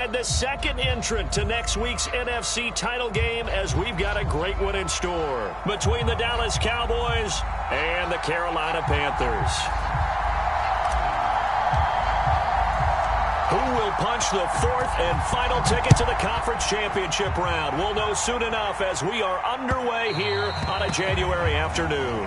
And the second entrant to next week's NFC title game, as we've got a great one in store between the Dallas Cowboys and the Carolina Panthers. Who will punch the fourth and final ticket to the conference championship round? We'll know soon enough as we are underway here on a January afternoon.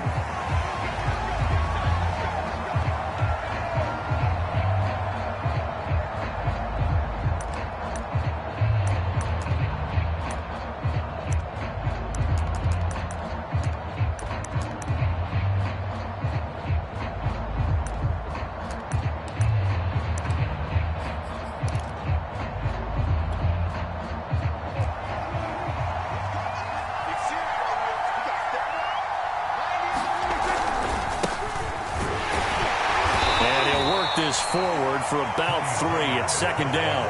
Forward for about 3 at second down.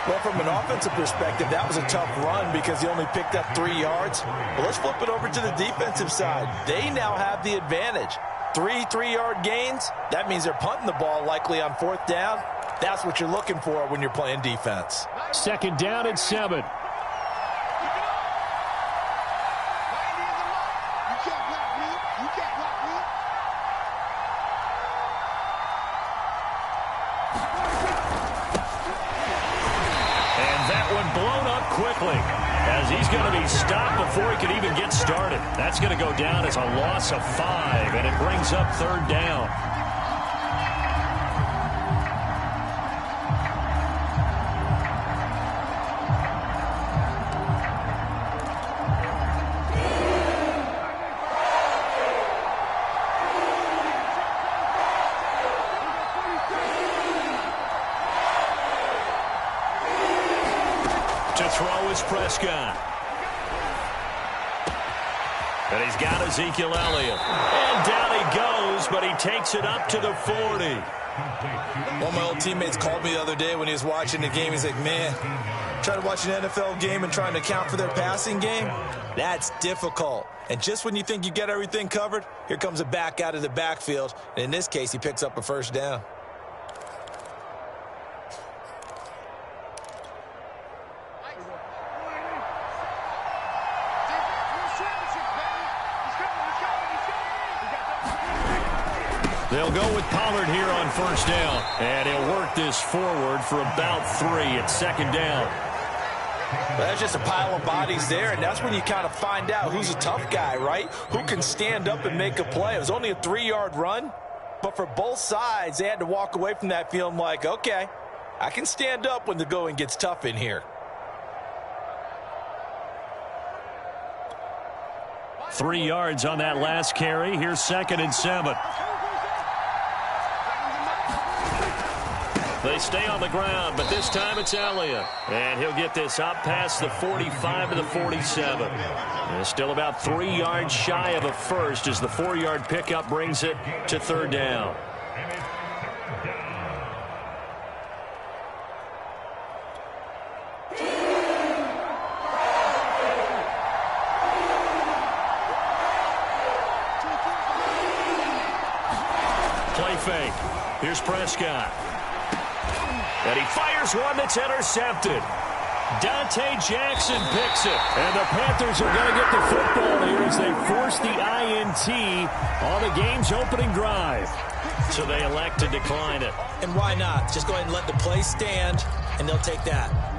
Well, from an offensive perspective, that was a tough run because he only picked up 3 yards. Well, let's flip it over to the defensive side. They now have the advantage. 3 3-yard gains, that means they're punting the ball likely on 4th down. That's what you're looking for when you're playing defense. Second down and 7. As he's going to be stopped before he can even get started. That's going to go down as a loss of 5, and it brings up 3rd down. Prescott. And he's got Ezekiel Elliott. And down he goes, but he takes it up to the 40. One of my old teammates called me the other day when he was watching the game. He's like, man, trying to watch an NFL game and trying to account for their passing game, that's difficult. And just when you think you get everything covered, here comes a back out of the backfield. And in this case, he picks up a 1st down. They'll go with Pollard here on 1st down. And he'll work this forward for about 3 at 2nd down. Well, that's just a pile of bodies there, and that's when you kind of find out who's a tough guy, right? Who can stand up and make a play. It was only a 3-yard run, but for both sides, they had to walk away from that feeling like, okay, I can stand up when the going gets tough in here. 3 yards on that last carry. Here's 2nd and 7. They stay on the ground, but this time it's Elliott. And he'll get this up past the 45 to the 47. And still about 3 yards shy of a first as the 4-yard pickup brings it to 3rd down. Play fake. Here's Prescott. And he fires one that's intercepted. Dante Jackson picks it. And the Panthers are going to get the football here as they force the INT on the game's opening drive. So they elect to decline it. And why not? Just go ahead and let the play stand, and they'll take that.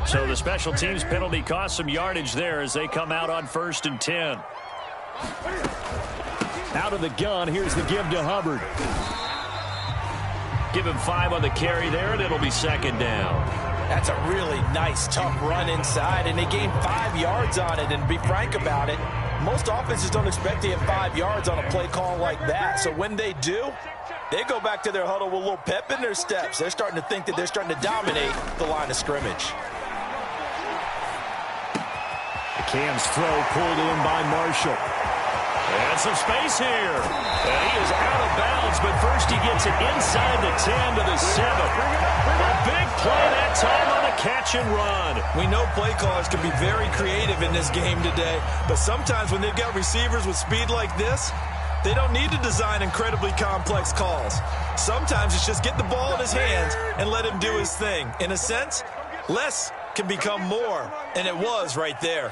So the special teams penalty cost some yardage there as they come out on 1st and 10. Out of the gun, here's the give to Hubbard. Give him 5 on the carry there, and it'll be 2nd down. That's a really nice, tough run inside, and they gained 5 yards on it. And to be frank about it, most offenses don't expect to get 5 yards on a play call like that. So when they do, they go back to their huddle with a little pep in their steps. They're starting to think that they're starting to dominate the line of scrimmage. Cam's throw pulled in by Marshall. And some space here. And he is out of bounds, but first he gets it inside the 10 to the 7. A big play that time on the catch and run. We know play callers can be very creative in this game today, but sometimes when they've got receivers with speed like this, they don't need to design incredibly complex calls. Sometimes it's just get the ball in his hands and let him do his thing. In a sense, less can become more, and it was right there.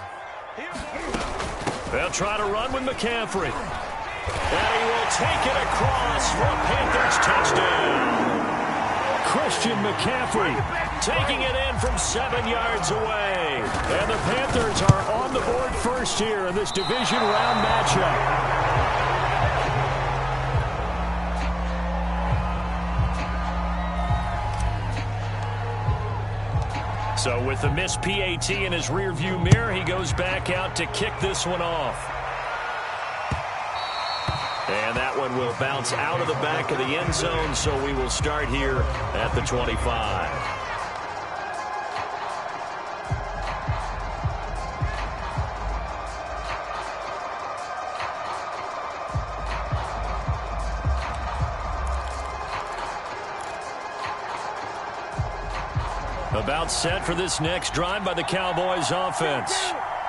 They'll try to run with McCaffrey. And he will take it across for a Panthers touchdown. Christian McCaffrey taking it in from 7 yards away. And the Panthers are on the board first here in this division round matchup. So with the missed PAT in his rearview mirror, he goes back out to kick this one off. And that one will bounce out of the back of the end zone, so we will start here at the 25. About set for this next drive by the Cowboys offense.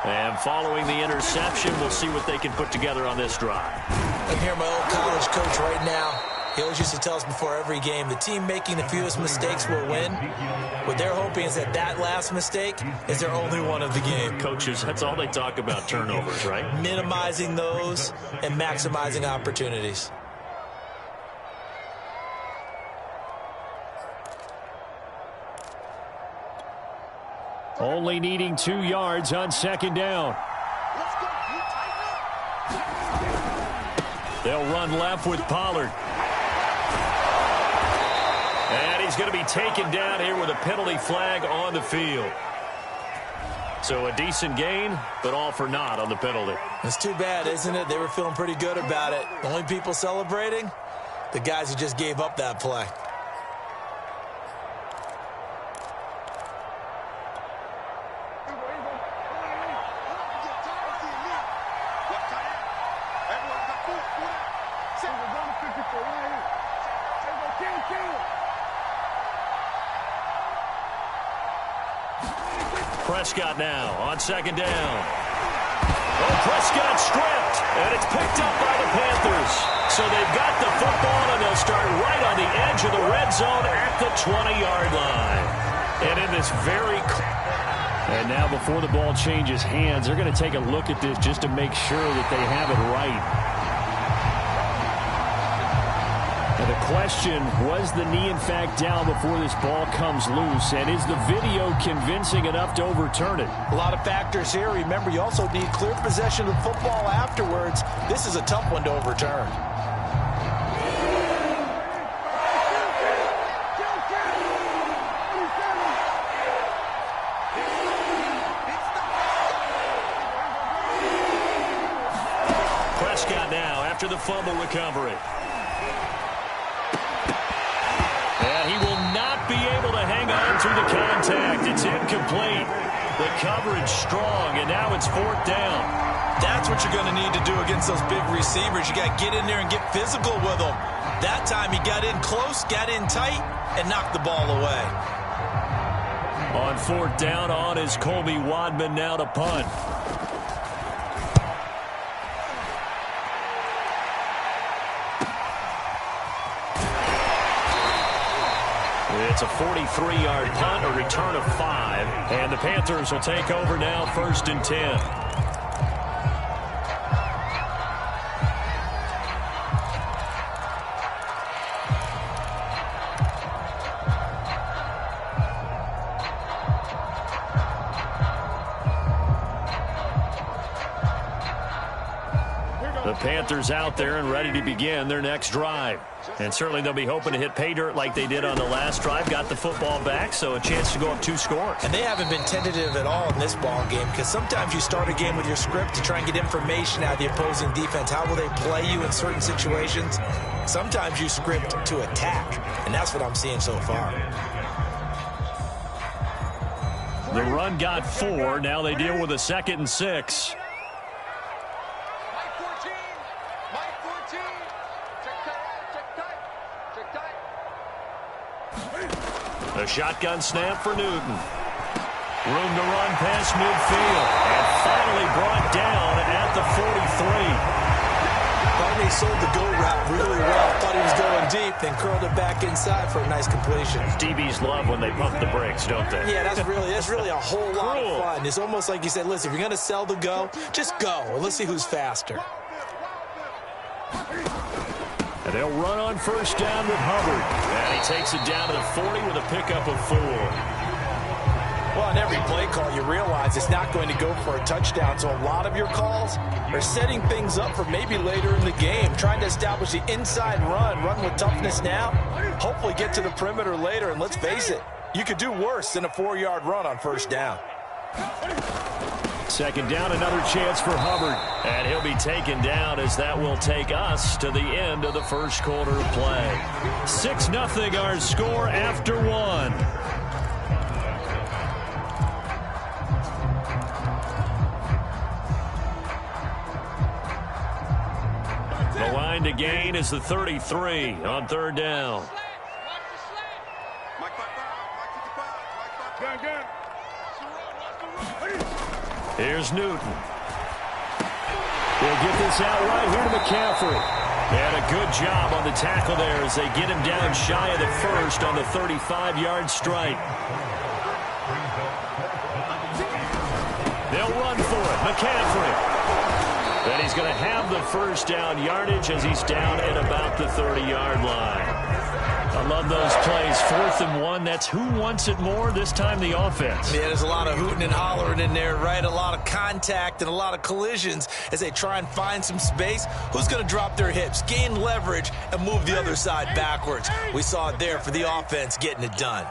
And following the interception, we'll see what they can put together on this drive. I'm here, my old college coach right now. He always used to tell us before every game, the team making the fewest mistakes will win. What they're hoping is that that last mistake is their only one of the game. Coaches, that's all they talk about, turnovers, right? Minimizing those and maximizing opportunities. Only needing 2 yards on second down. They'll run left with Pollard. And he's going to be taken down here with a penalty flag on the field. So a decent gain, but all for naught on the penalty. It's too bad, isn't it? They were feeling pretty good about it. The only people celebrating, the guys who just gave up that play. Prescott now on second down. Oh, Prescott stripped, and it's picked up by the Panthers. So they've got the football, and they'll start right on the edge of the red zone at the 20-yard line. And in this And now before the ball changes hands, they're going to take a look at this just to make sure that they have it right. And the question, was the knee in fact down before this ball comes loose? And is the video convincing enough to overturn it? A lot of factors here. Remember, you also need clear possession of the football afterwards. This is a tough one to overturn. Prescott now after the fumble recovery. And he will not be able to hang on through the contact. It's incomplete. The coverage strong, and now it's fourth down. That's what you're going to need to do against those big receivers. You got to get in there and get physical with them. That time he got in close, got in tight, and knocked the ball away. On fourth down on is Colby Wadman now to punt. It's a 43-yard punt, a return of 5, and the Panthers will take over now, 1st and 10. The Panthers out there and ready to begin their next drive. And certainly they'll be hoping to hit pay dirt like they did on the last drive. Got the football back, so a chance to go up 2 scores. And they haven't been tentative at all in this ball game, because sometimes you start a game with your script to try and get information out of the opposing defense. How will they play you in certain situations? Sometimes you script to attack, and that's what I'm seeing so far. The run got 4. Now they deal with a 2nd and 6. A shotgun snap for Newton. Room to run past midfield. And finally brought down at the 43. Barney sold the go route really well. Thought he was going deep, then curled it back inside for a nice completion. DBs love when they pump the brakes, don't they? Yeah, that's really a whole lot of fun. It's almost like you said, listen, if you're going to sell the go, just go. And let's see who's faster. And they'll run on first down with Hubbard. And he takes it down to the 40 with a pickup of 4. Well, on every play call, you realize it's not going to go for a touchdown. So a lot of your calls are setting things up for maybe later in the game, trying to establish the inside run with toughness now, hopefully get to the perimeter later. And let's face it, you could do worse than a 4-yard run on first down. Second down, another chance for Hubbard. And he'll be taken down as that will take us to the end of the first quarter of play. 6-0 our score after 1. The line to gain is the 33 on third down. Here's Newton. He'll get this out right here to McCaffrey. And a good job on the tackle there as they get him down shy of the first on the 35-yard strike. They'll run for it. McCaffrey. And he's going to have the first down yardage as he's down at about the 30-yard line. I love those plays. 4th and 1. That's who wants it more, this time the offense. Yeah, there's a lot of hooting and hollering in there, right? A lot of contact and a lot of collisions as they try and find some space. Who's going to drop their hips, gain leverage, and move the other side backwards? We saw it there for the offense getting it done.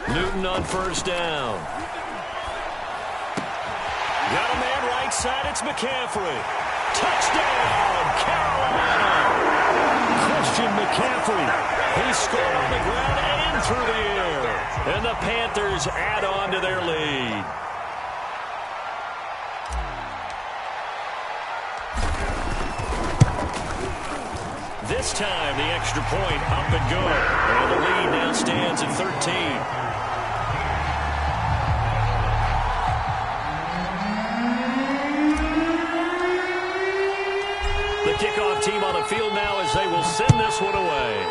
Newton on first down. Got a man right side. It's McCaffrey. Touchdown, Carolina. Christian McCaffrey. He scored on the ground and through the air. And the Panthers add on to their lead. This time, the extra point up and good. And the lead now stands at 13. Kickoff team on the field now as they will send this one away.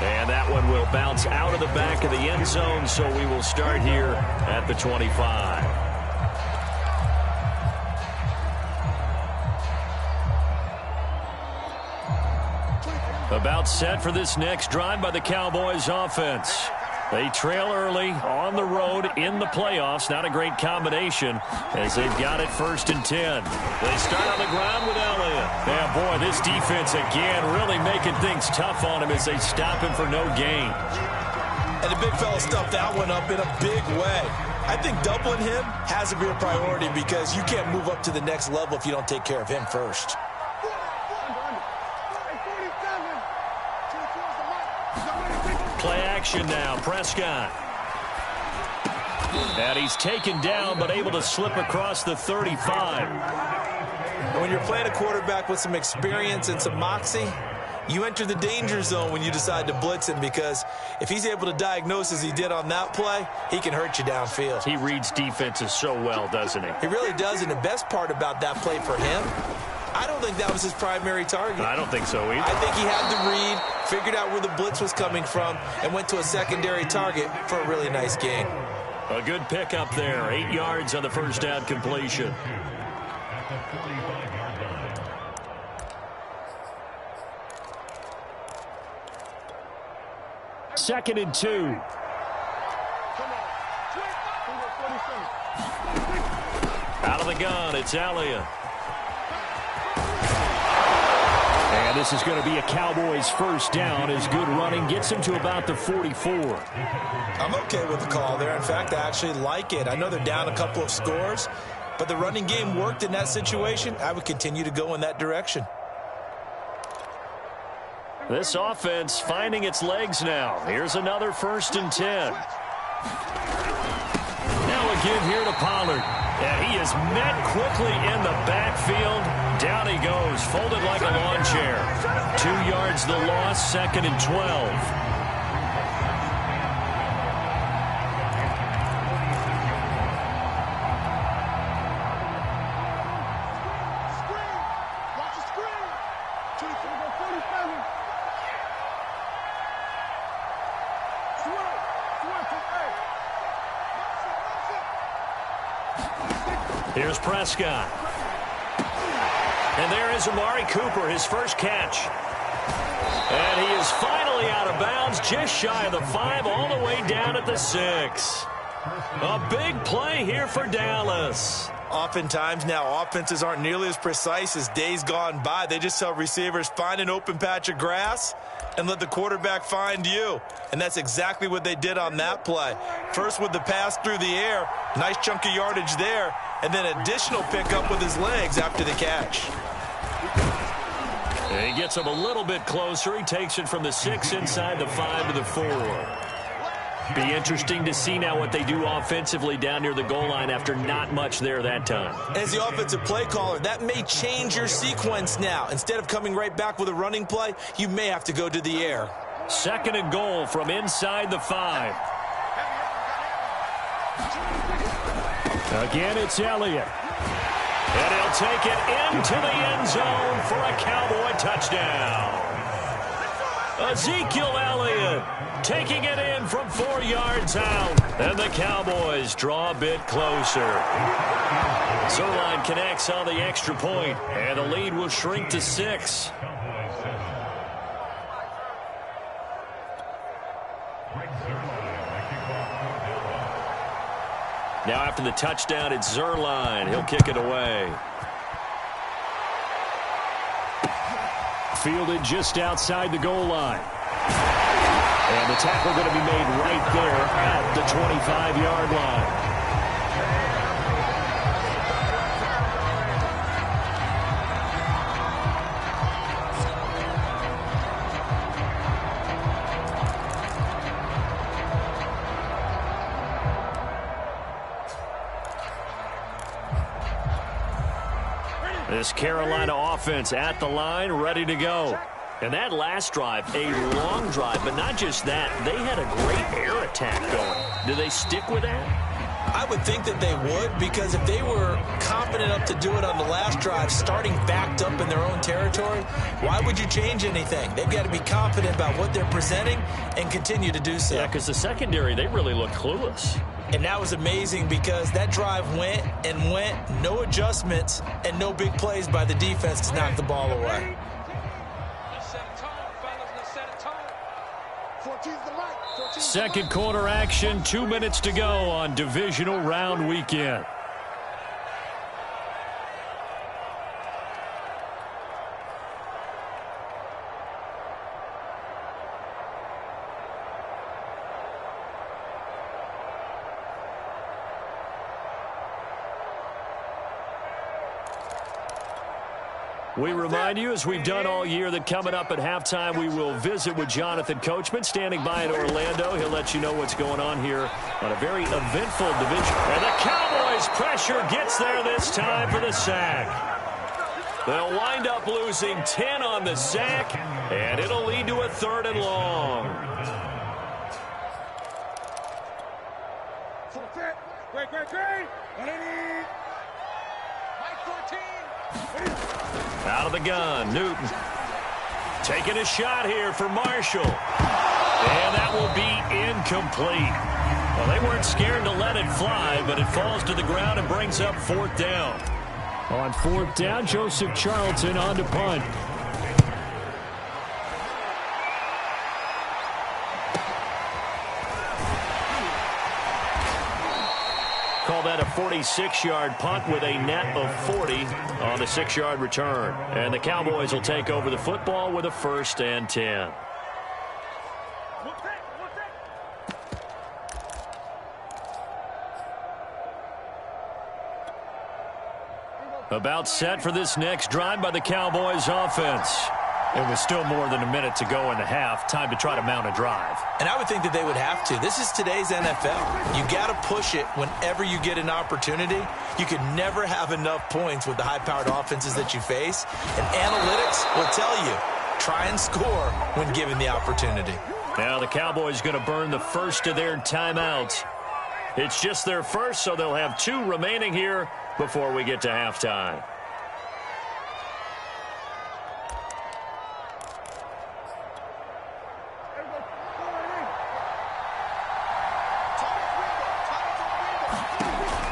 And that one will bounce out of the back of the end zone, so we will start here at the 25. About set for this next drive by the Cowboys offense. They trail early on the road in the playoffs. Not a great combination as they've got it 1st and 10. They start on the ground with Elliott. Yeah, boy, this defense again really making things tough on him as they stop him for no gain. And the big fella stuffed that one up in a big way. I think doubling him has to be a priority because you can't move up to the next level if you don't take care of him first. Play action now, Prescott. And he's taken down but able to slip across the 35. When you're playing a quarterback with some experience and some moxie, you enter the danger zone when you decide to blitz him because if he's able to diagnose as he did on that play, he can hurt you downfield. He reads defenses so well, doesn't he? He really does, and the best part about that play for him, I don't think that was his primary target. I don't think so either. I think he had the read, figured out where the blitz was coming from, and went to a secondary target for a really nice gain. A good pickup there. 8 yards on the first down completion. Second and 2. Out of the gun, it's Elliott. And this is going to be a Cowboys first down as good running gets him to about the 44. I'm okay with the call there. In fact, I actually like it. I know they're down a couple of scores, but the running game worked in that situation. I would continue to go in that direction. This offense finding its legs now. Here's another 1st and 10. Now a give here to Pollard. And he is met quickly in the backfield. Down he goes, folded like a lawn chair. 2 yards the loss, 2nd and 12. Here's Prescott. And there is Amari Cooper, his first catch. And he is finally out of bounds, just shy of the 5, all the way down at the 6. A big play here for Dallas. Oftentimes now, offenses aren't nearly as precise as days gone by. They just tell receivers, find an open patch of grass and let the quarterback find you. And that's exactly what they did on that play. First with the pass through the air, nice chunk of yardage there, and then additional pickup with his legs after the catch. And he gets him a little bit closer. He takes it from the 6 inside the 5 to the 4. Be interesting to see now what they do offensively down near the goal line after not much there that time. As the offensive play caller, that may change your sequence now. Instead of coming right back with a running play, you may have to go to the air. 2nd and goal from inside the 5. Again, it's Elliott. And he'll take it into the end zone for a Cowboy touchdown. Ezekiel Elliott taking it in from 4 yards out. And the Cowboys draw a bit closer. Zerline connects on the extra point, and the lead will shrink to 6. Now after the touchdown, it's Zerline. He'll kick it away. Fielded just outside the goal line. And the tackle going to be made right there at the 25-yard line. This Carolina offense at the line, ready to go. And that last drive, a long drive, but not just that. They had a great air attack going. Do they stick with that? I would think that they would, because if they were confident enough to do it on the last drive, starting backed up in their own territory, why would you change anything? They've got to be confident about what they're presenting and continue to do so. Yeah, because the secondary, they really look clueless. And that was amazing because that drive went and went, no adjustments, and no big plays by the defense to knock the ball away. Second quarter action, 2 minutes to go on divisional round weekend. We remind you, as we've done all year, that coming up at halftime, we will visit with Jonathan Coachman, standing by in Orlando. He'll let you know what's going on here on a very eventful division. And the Cowboys' pressure gets there this time for the sack. They'll wind up losing 10 on the sack, and it'll lead to a 3rd and long. Great. Mike 14. Out of the gun, Newton. Taking a shot here for Marshall. And that will be incomplete. Well, they weren't scared to let it fly, but it falls to the ground and brings up 4th down. On 4th down, Joseph Charlton on to punt. Call that a 46-yard punt with a net of 40 on the 6-yard return. And the Cowboys will take over the football with a 1st and 10. About set for this next drive by the Cowboys offense. And with still more than a minute to go in the half, time to try to mount a drive. And I would think that they would have to. This is today's NFL. You got to push it whenever you get an opportunity. You can never have enough points with the high-powered offenses that you face. And analytics will tell you, try and score when given the opportunity. Now the Cowboys going to burn the first of their timeouts. It's just their first, so they'll have 2 remaining here before we get to halftime.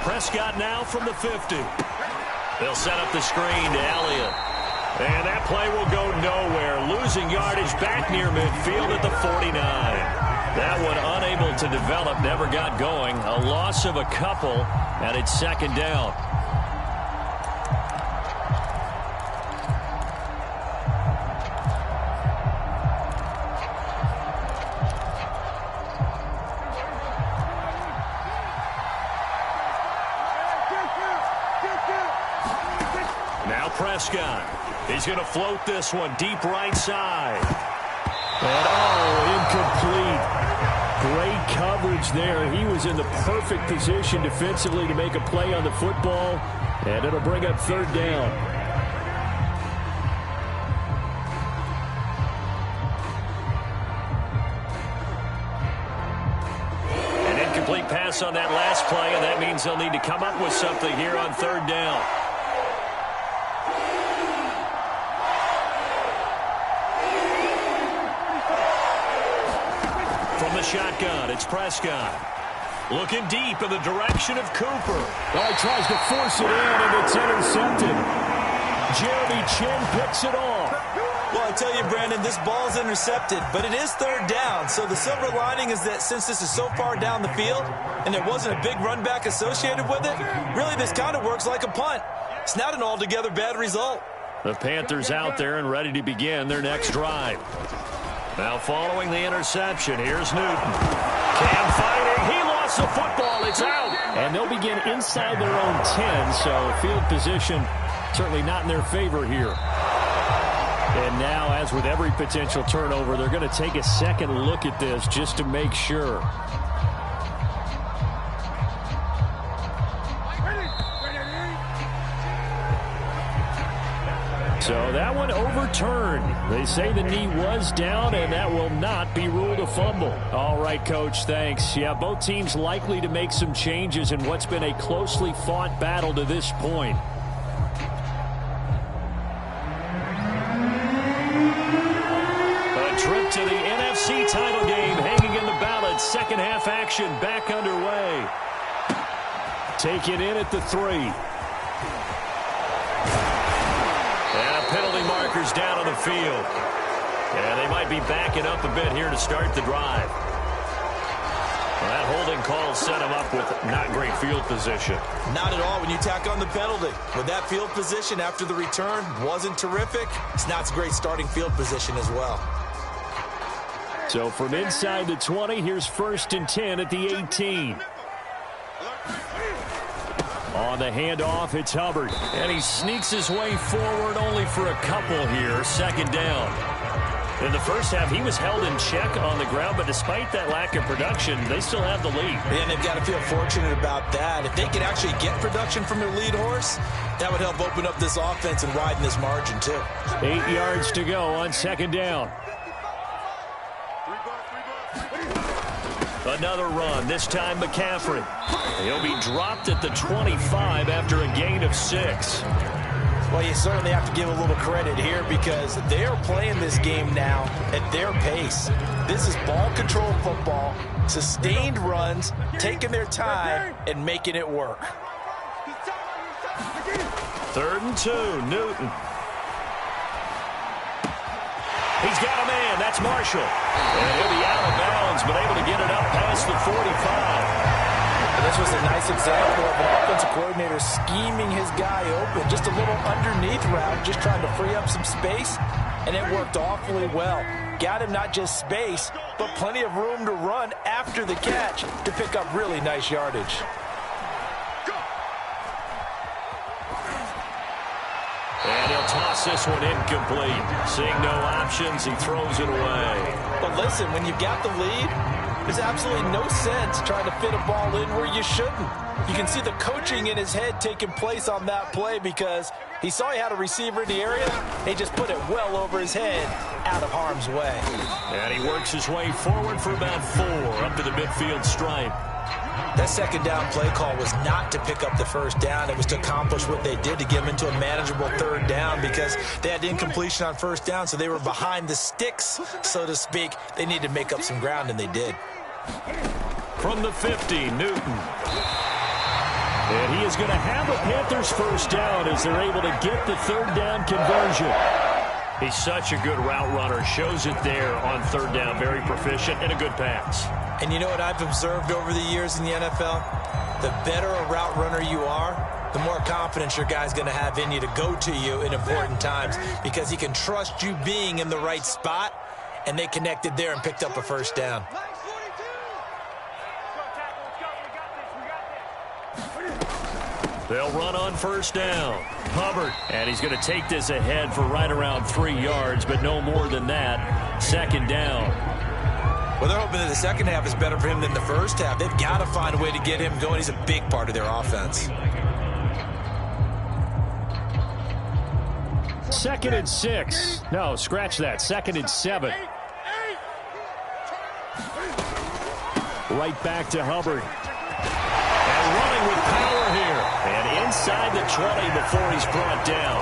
Prescott now from the 50. They'll set up the screen to Elliott. And that play will go nowhere. Losing yardage back near midfield at the 49. That one unable to develop, never got going. A loss of a couple, and it's second down. Prescott. He's going to float this one deep right side. And incomplete. Great coverage there. He was in the perfect position defensively to make a play on the football, and it'll bring up third down. An incomplete pass on that last play, and that means they'll need to come up with something here on third down. Shotgun, it's Prescott. Looking deep in the direction of Cooper. Oh, he tries to force it in, and it's intercepted. Jeremy Chin picks it off. Well, I tell you, Brandon, this ball's intercepted, but it is third down. So the silver lining is that since this is so far down the field and there wasn't a big run back associated with it, really this kind of works like a punt. It's not an altogether bad result. The Panthers out there and ready to begin their next drive. Now following the interception, here's Newton. Cam fighting. He lost the football. It's out. And they'll begin inside their own 10, so field position certainly not in their favor here. And now, as with every potential turnover, they're going to take a second look at this just to make sure. So that one overturned. They say the knee was down, and that will not be ruled a fumble. All right, Coach, thanks. Yeah, both teams likely to make some changes in what's been a closely fought battle to this point. A trip to the NFC title game hanging in the balance. Second half action back underway. Taken in at the 3. Penalty markers down on the field. Yeah, they might be backing up a bit here to start the drive. Well, that holding call set him up with not great field position. Not at all when you tack on the penalty. With that field position after the return wasn't terrific, it's not a great starting field position as well. So from inside the 20, here's 1st and 10 at the 18. On the handoff, it's Hubbard. And he sneaks his way forward only for a couple here. Second down. In the first half, he was held in check on the ground, but despite that lack of production, they still have the lead. And they've got to feel fortunate about that. If they can actually get production from their lead horse, that would help open up this offense and widen this margin, too. 8 yards to go on second down. Another run, this time McCaffrey. He'll be dropped at the 25 after a gain of 6. Well, you certainly have to give a little credit here because they are playing this game now at their pace. This is ball control football, sustained runs, taking their time and making it work. 3rd and 2, Newton. He's got a man. That's Marshall. And he'll be out of bounds, but able to get it up past the 45. And this was a nice example of an offensive coordinator scheming his guy open. Just a little underneath route, just trying to free up some space, and it worked awfully well. Got him not just space, but plenty of room to run after the catch to pick up really nice yardage. And he'll toss gets this one incomplete. Seeing no options, he throws it away. But listen, when you've got the lead, there's absolutely no sense trying to fit a ball in where you shouldn't. You can see the coaching in his head taking place on that play because he saw he had a receiver in the area. He just put it well over his head, out of harm's way. And he works his way forward for about 4 up to the midfield stripe. That second down play call was not to pick up the first down. It was to accomplish what they did to get them into a manageable third down because they had incompletion on first down, so they were behind the sticks, so to speak. They needed to make up some ground, and they did. From the 50, Newton. And he is going to have a Panthers first down as they're able to get the third down conversion. He's such a good route runner. Shows it there on third down. Very proficient and a good pass. And you know what I've observed over the years in the NFL? The better a route runner you are, the more confidence your guy's going to have in you to go to you in important times because he can trust you being in the right spot, and they connected there and picked up a first down. They'll run on first down. Hubbard, and he's going to take this ahead for right around 3 yards, but no more than that. Second down. Well, they're hoping that the second half is better for him than the first half. They've got to find a way to get him going. He's a big part of their offense. 2nd and 6. No, scratch that. 2nd and 7. Right back to Hubbard. And running with power here. And inside the 20 before he's brought down.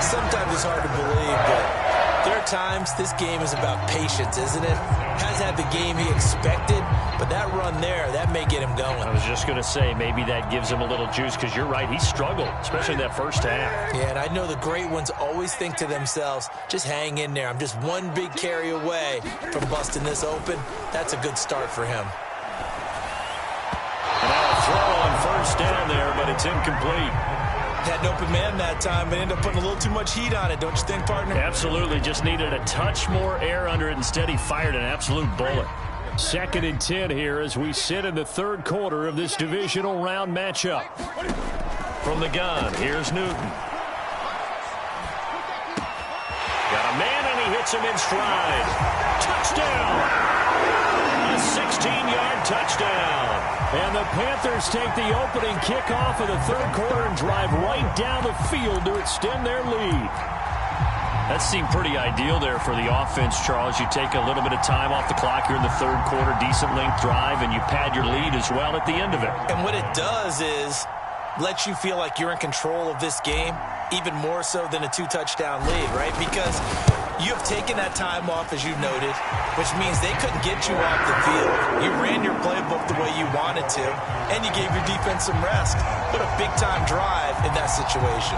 Sometimes it's hard to believe, but there are times this game is about patience, isn't it? Has had the game he expected, but that run there, that may get him going. I was just going to say, maybe that gives him a little juice, because you're right, he struggled, especially in that first half. Yeah, and I know the great ones always think to themselves, just hang in there. I'm just one big carry away from busting this open. That's a good start for him. And now a throw on first down there, but it's incomplete. Had an open man that time, but ended up putting a little too much heat on it, don't you think, partner? Absolutely. Just needed a touch more air under it. Instead, he fired an absolute bullet. 2nd and 10 here as we sit in the third quarter of this divisional round matchup. From the gun, here's Newton. Got a man, and he hits him in stride. Touchdown! A 16-yard touchdown. And the Panthers take the opening kickoff of the third quarter and drive right down the field to extend their lead. That seemed pretty ideal there for the offense, Charles. You take a little bit of time off the clock here in the third quarter, decent length drive, and you pad your lead as well at the end of it. And what it does is let you feel like you're in control of this game, even more so than a 2-touchdown lead, right? Because you have taken that time off, as you noted, which means they couldn't get you off the field. You ran your playbook the way you wanted to, and you gave your defense some rest. What a big-time drive in that situation.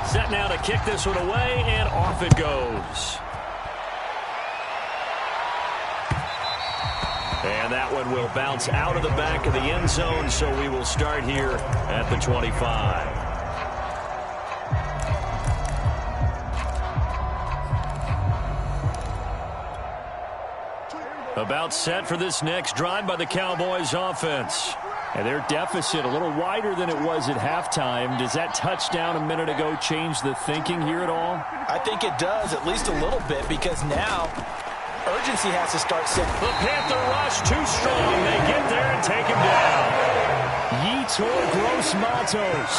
Set now to kick this one away, and off it goes. And that one will bounce out of the back of the end zone, so we will start here at the 25. About set for this next drive by the Cowboys offense. And their deficit a little wider than it was at halftime. Does that touchdown a minute ago change the thinking here at all? I think it does, at least a little bit, because now urgency has to start setting. The Panther rush too strong. They get there and take him down. Yetur Gross Matos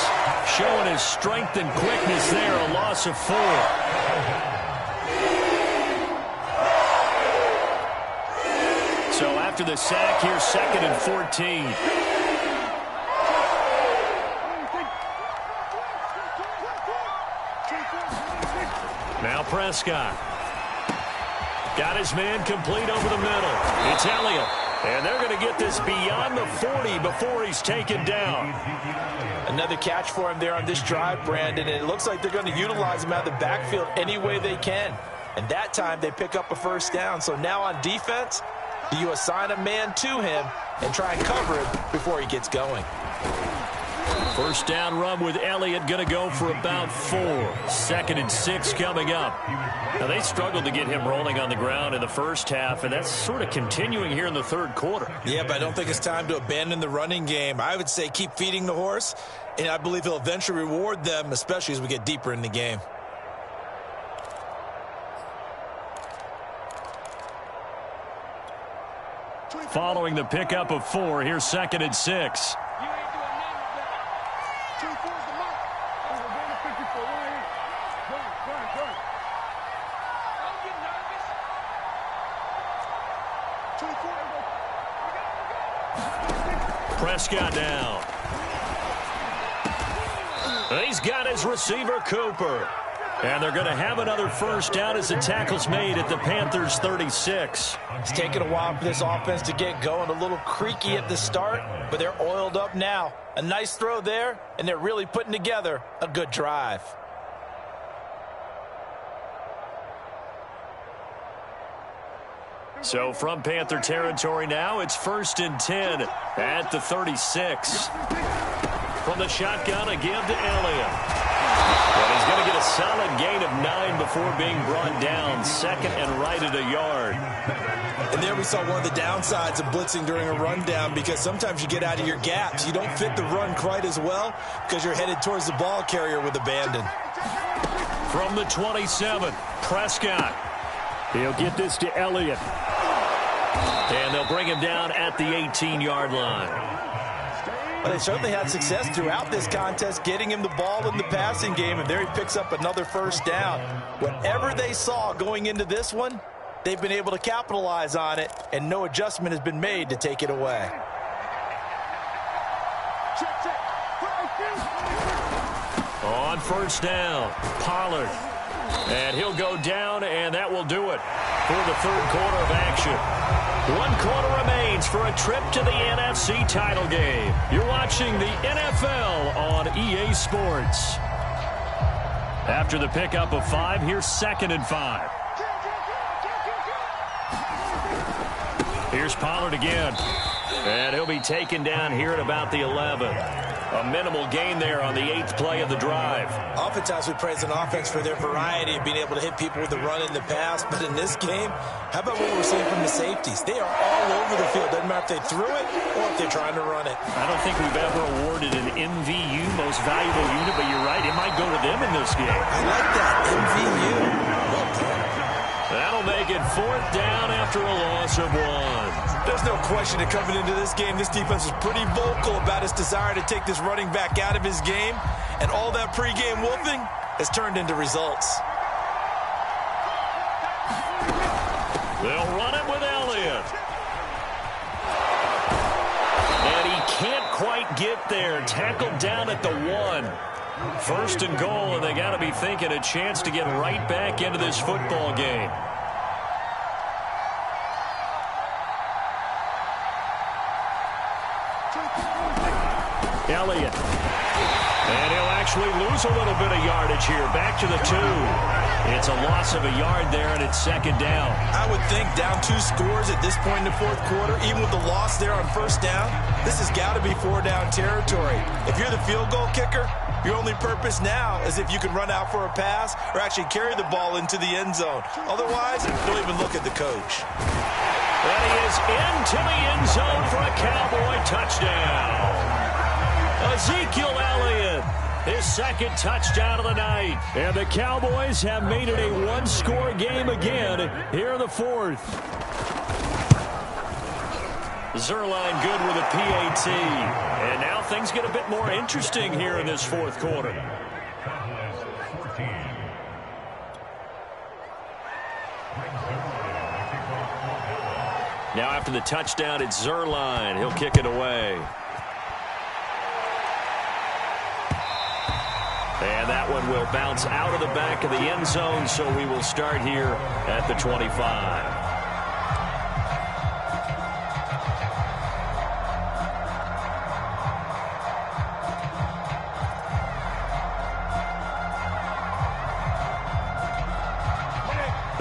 showing his strength and quickness there. A loss of 4. So after the sack, here's 2nd and 14. Now Prescott. Got his man complete over the middle. It's Elliott. And they're going to get this beyond the 40 before he's taken down. Another catch for him there on this drive, Brandon. And it looks like they're going to utilize him out of the backfield any way they can. And that time they pick up a first down. So now on defense, do you assign a man to him and try and cover him before he gets going? First down run with Elliott going to go for about 4. 2nd and 6 coming up. Now, they struggled to get him rolling on the ground in the first half, and that's sort of continuing here in the third quarter. Yeah, but I don't think it's time to abandon the running game. I would say keep feeding the horse, and I believe he'll eventually reward them, especially as we get deeper in the game. Following the pickup of 4, here's 2nd and 6. Prescott down. He's got his receiver, Cooper. And they're going to have another first down as the tackle's made at the Panthers' 36. It's taken a while for this offense to get going. A little creaky at the start, but they're oiled up now. A nice throw there, and they're really putting together a good drive. So from Panther territory now, it's 1st and 10 at the 36. From the shotgun, a give to Elliott. And he's going to get a solid gain of 9 before being brought down. 2nd and right at a yard. And there we saw one of the downsides of blitzing during a rundown, because sometimes you get out of your gaps. You don't fit the run quite as well because you're headed towards the ball carrier with abandon. From the 27, Prescott. He'll get this to Elliott. And they'll bring him down at the 18-yard line. But they certainly had success throughout this contest getting him the ball in the passing game, and there he picks up another first down. Whatever they saw going into this one, they've been able to capitalize on it, and no adjustment has been made to take it away. On first down, Pollard. And he'll go down, and that will do it for the third quarter of action. 1 quarter remains for a trip to the NFC title game. You're watching the NFL on EA Sports. After the pickup of 5, here's 2nd and 5. Here's Pollard again. And he'll be taken down here at about the 11. A minimal gain there on the 8th play of the drive. Oftentimes we praise an offense for their variety of being able to hit people with the run and the pass. But in this game, how about what we're seeing from the safeties? They are all over the field. Doesn't matter if they threw it or if they're trying to run it. I don't think we've ever awarded an MVU, most valuable unit, but you're right, it might go to them in this game. I like that, MVU. Well done. That'll make it 4th down after a loss of 1. There's no question that coming into this game, this defense is pretty vocal about its desire to take this running back out of his game, and all that pregame wolfing has turned into results. They'll run it with Elliott. And he can't quite get there. Tackled down at the 1. 1st and goal, and they got to be thinking a chance to get right back into this football game. Elliott. And he'll actually lose a little bit of yardage here. Back to the 2. It's a loss of a yard there, and it's 2nd down. I would think down 2 scores at this point in the 4th quarter, even with the loss there on first down, this has got to be 4-down territory. If you're the field goal kicker, your only purpose now is if you can run out for a pass or actually carry the ball into the end zone. Otherwise, don't even look at the coach. And he is into the end zone for a Cowboy touchdown. Ezekiel Elliott, his 2nd touchdown of the night. And the Cowboys have made it a 1-score game again here in the 4th. Zerline good with a PAT. And now things get a bit more interesting here in this 4th quarter. Now after the touchdown, it's Zerline. He'll kick it away. And that one will bounce out of the back of the end zone, so we will start here at the 25.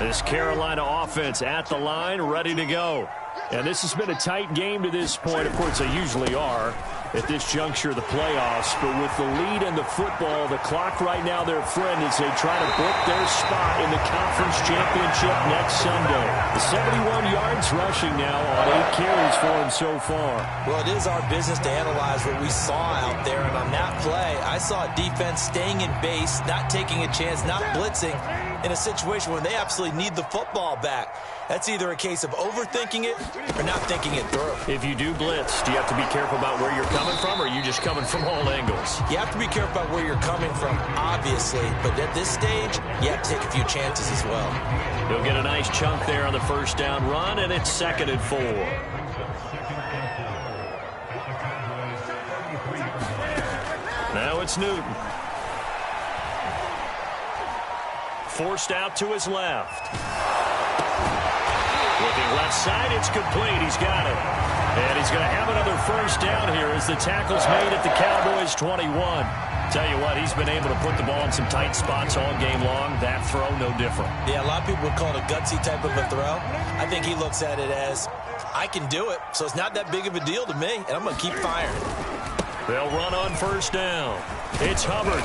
This Carolina offense at the line, ready to go. And this has been a tight game to this point. Of course, they usually are. at this juncture of the playoffs. But with the lead in the football, the clock right now their friend as they try to book their spot in the conference championship next Sunday. The 71 yards rushing now on 8 carries for him so far. Well, it is our business to analyze what we saw out there. And on that play, I saw a defense staying in base, not taking a chance, not blitzing in a situation where they absolutely need the football back. That's either a case of overthinking it or not thinking it through. If you do blitz, do you have to be careful about where you're coming from, or are you just coming from all angles? You have to be careful about where you're coming from, obviously. But at this stage, you have to take a few chances as well. He'll get a nice chunk there on the first down run, and it's 2nd and 4. Now it's Newton. Forced out to his left. Looking left side, it's complete. He's got it. And he's going to have another first down here as the tackle's made at the Cowboys' 21. Tell you what, he's been able to put the ball in some tight spots all game long. That throw, no different. Yeah, a lot of people would call it a gutsy type of a throw. I think he looks at it as, I can do it, so it's not that big of a deal to me, and I'm going to keep firing. They'll run on first down. It's Hubbard.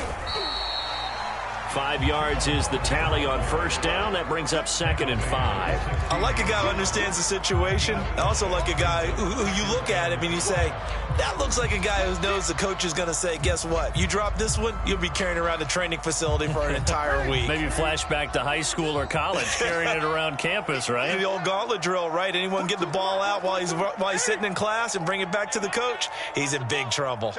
5 yards is the tally on first down. That brings up 2nd and 5. I like a guy who understands the situation. I also like a guy who you look at him and you say, that looks like a guy who knows the coach is going to say, guess what? You drop this one, you'll be carrying around the training facility for an entire week. Maybe flashback to high school or college, carrying it around campus, right? The old gauntlet drill, right? Anyone get the ball out while he's sitting in class and bring it back to the coach, he's in big trouble.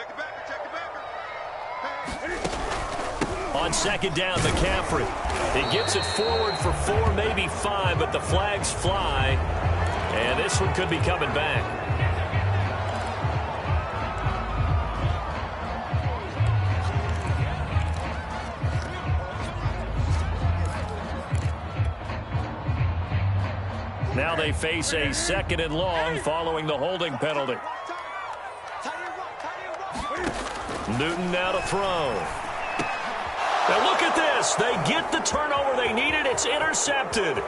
On second down, McCaffrey. He gets it forward for 4, maybe 5, but the flags fly. And this one could be coming back. Now they face a 2nd and long following the holding penalty. Newton now to throw. Now look at this. They get the turnover they needed. It's intercepted.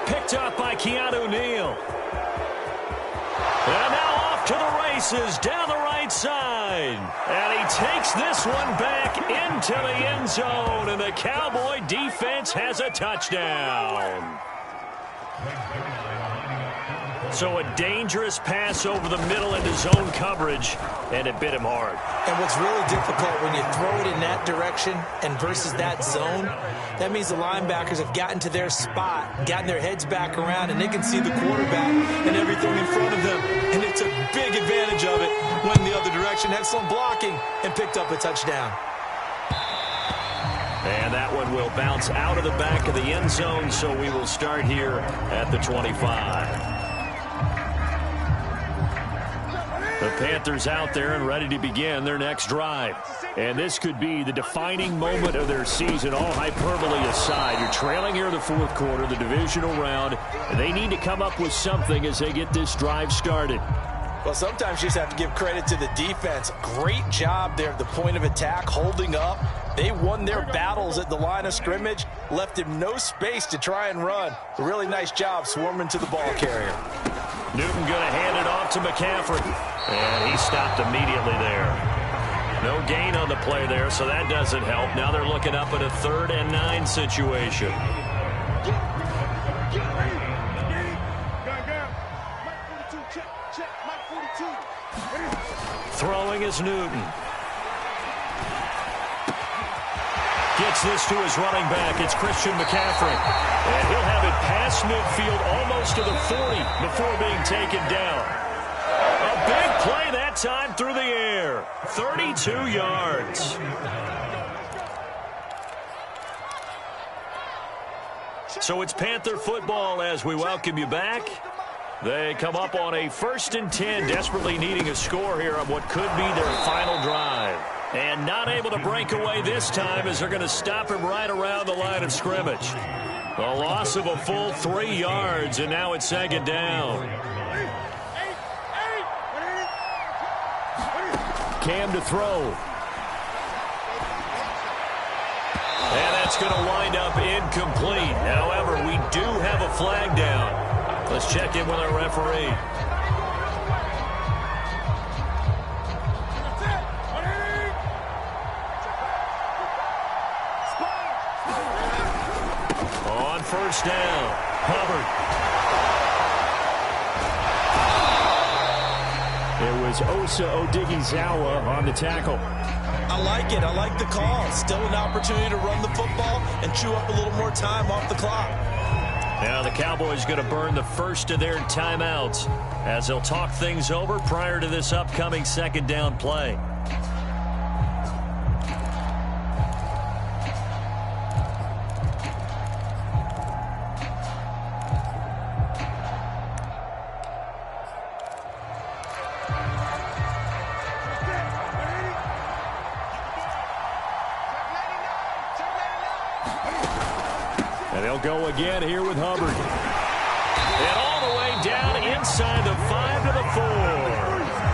Picked up by Keanu Neal. And now off to the races down the right side. And he takes this one back into the end zone. And the Cowboy defense has a touchdown. So a dangerous pass over the middle into zone coverage, and it bit him hard. And what's really difficult when you throw it in that direction and versus that zone, that means the linebackers have gotten to their spot, gotten their heads back around, and they can see the quarterback and everything in front of them. And they took big advantage of it, went in the other direction, excellent blocking, and picked up a touchdown. And that one will bounce out of the back of the end zone, so we will start here at the 25. The Panthers out there and ready to begin their next drive. And this could be the defining moment of their season, all hyperbole aside. You're trailing here in the 4th quarter, the divisional round, and they need to come up with something as they get this drive started. Well, sometimes you just have to give credit to the defense. Great job there at the point of attack, holding up. They won their battles at the line of scrimmage, left him no space to try and run. A really nice job swarming to the ball carrier. Newton going to hand it off to McCaffrey. And he stopped immediately there. No gain on the play there, so that doesn't help. Now they're looking up at a 3rd and 9 situation. Throwing is Newton. Gets this to his running back. It's Christian McCaffrey. And he'll have it past midfield almost to the 40 before being taken down. A big play that time through the air. 32 yards. So it's Panther football as we welcome you back. They come up on a 1st and 10, desperately needing a score here on what could be their final drive. And not able to break away this time as they're going to stop him right around the line of scrimmage. A loss of a full 3 yards, and now it's 2nd down. Cam to throw. And that's going to wind up incomplete. However, we do have a flag down. Let's check in with our referee. first down. Hubbard. It was Osa Odighizuwa on the tackle. I like it. I like the call. Still an opportunity to run the football and chew up a little more time off the clock. Now the Cowboys going to burn the first of their timeouts as they'll talk things over prior to this upcoming second down play. And they'll go again here with Hubbard. And all the way down inside the 5 to the 4.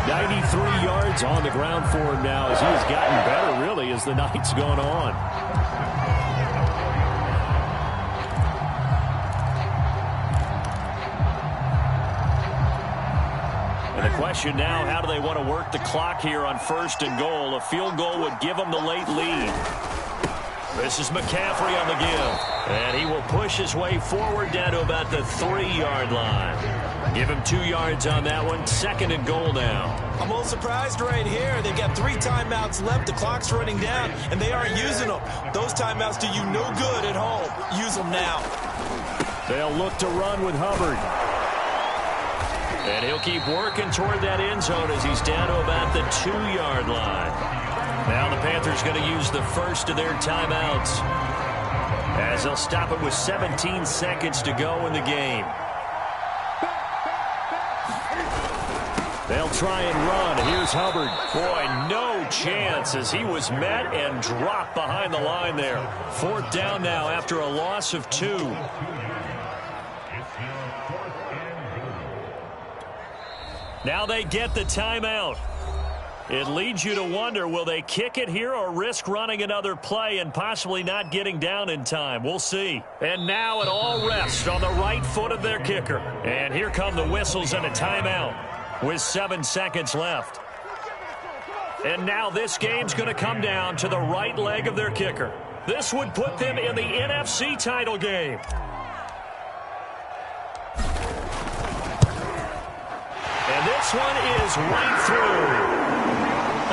93 yards on the ground for him now as he has gotten better, really, as the night's gone on. And the question now, how do they want to work the clock here on 1st and goal? A field goal would give them the late lead. This is McCaffrey on the give. And he will push his way forward down to about the 3-yard line. Give him 2 yards on that one. 2nd and goal now. I'm a little surprised right here. They've got 3 timeouts left. The clock's running down, and they aren't using them. Those timeouts do you no good at home. Use them now. They'll look to run with Hubbard. And he'll keep working toward that end zone as he's down to about the 2-yard line. Now the Panthers going to use the first of their timeouts as they'll stop it with 17 seconds to go in the game. They'll try and run. Here's Hubbard. Boy, no chance as he was met and dropped behind the line there. 4th down now after a loss of 2. Now they get the timeout. It leads you to wonder, will they kick it here or risk running another play and possibly not getting down in time? We'll see. And now it all rests on the right foot of their kicker. And here come the whistles and a timeout with 7 seconds left. And now this game's going to come down to the right leg of their kicker. This would put them in the NFC title game. And this one is right through.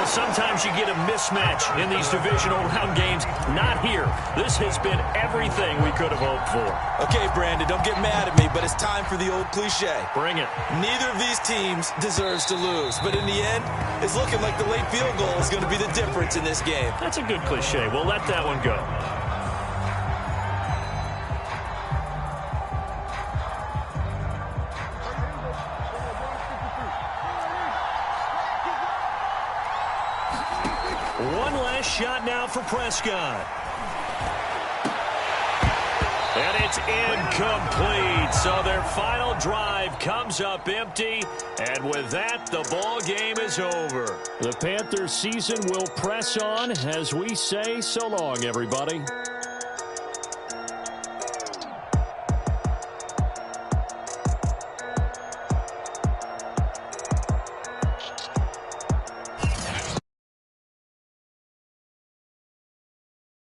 Sometimes you get a mismatch in these divisional round games. Not here. This has been everything we could have hoped for. Okay, Brandon, don't get mad at me, but it's time for the old cliche. Bring it. Neither of these teams deserves to lose, but in the end, it's looking like the late field goal is going to be the difference in this game. That's a good cliche. We'll let that one go. One last shot now for Prescott. And it's incomplete. So their final drive comes up empty. And with that, the ball game is over. The Panthers season will press on as we say so long, everybody.